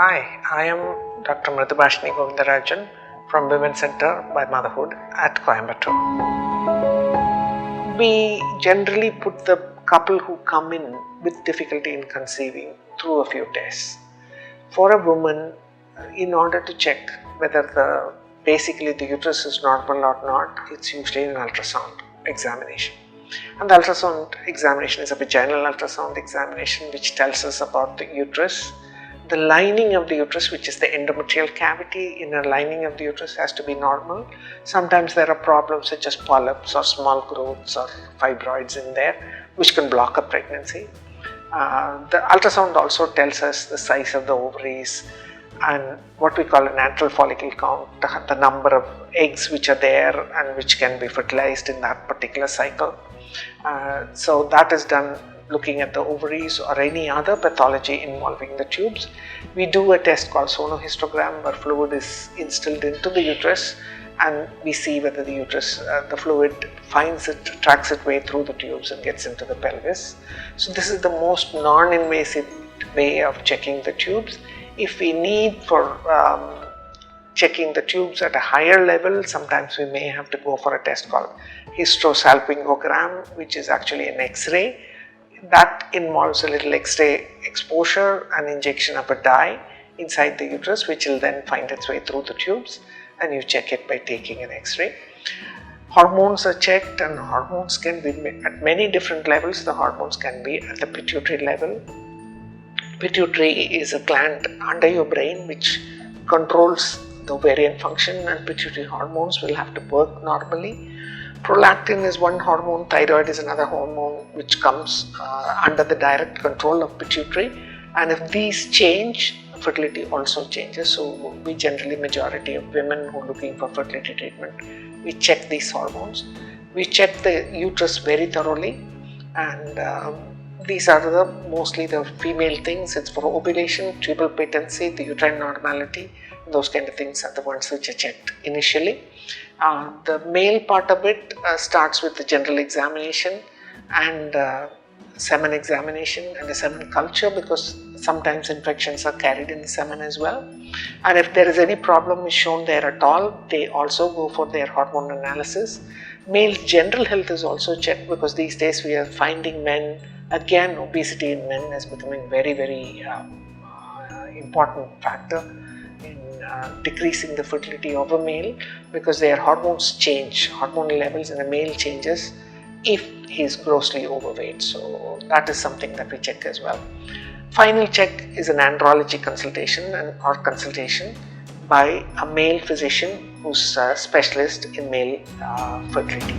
Hi, I am Dr. MIRUDHUBASHINI Govindarajan from Women's Center by Motherhood at Coimbatore. We generally put the couple who come in with difficulty in conceiving through a few tests. For a woman, in order to check whether basically the uterus is normal or not, it's usually an ultrasound examination. And the ultrasound examination is a vaginal ultrasound examination which tells us about the uterus. The lining of the uterus, which is the endometrial cavity, inner lining of the uterus, has to be normal. Sometimes there are problems such as polyps or small growths or fibroids in there which can block a pregnancy. The ultrasound also tells us the size of the ovaries and what we call an antral follicle count, the number of eggs which are there and which can be fertilized in that particular cycle. So that is done looking at the ovaries or any other pathology involving the tubes. We do a test called sonohystogram where fluid is instilled into the uterus and we see whether the uterus, the fluid tracks its way through the tubes and gets into the pelvis. So this is the most non-invasive way of checking the tubes. If we need for checking the tubes at a higher level, sometimes we may have to go for a test called hysterosalpingogram, which is actually an X-ray. That involves a little X-ray exposure and injection of a dye inside the uterus, which will then find its way through the tubes, and you check it by taking an X-ray. Hormones are checked, and hormones can be at many different levels. The hormones can be at the pituitary level. Pituitary is a gland under your brain which controls the ovarian function, and pituitary hormones will have to work normally. Prolactin is one hormone, thyroid is another hormone which comes under the direct control of pituitary, and if these change, fertility also changes. So we generally, majority of women who are looking for fertility treatment, we check these hormones. We check the uterus very thoroughly, and these are mostly the female things. It's for ovulation, tubal patency, the uterine normality. Those kind of things are the ones which are checked initially. The male part of it starts with the general examination and semen examination and a semen culture, because sometimes infections are carried in the semen as well. And if there is any problem is shown there at all, they also go for their hormone analysis. Male general health is also checked, because these days we are finding men, again obesity in men is becoming very, very important factor in decreasing the fertility of a male, because their hormones change, hormonal levels in a male changes if he is grossly overweight. So that is something that we check as well. Final check is an andrology consultation or consultation by a male physician who's a specialist in male fertility.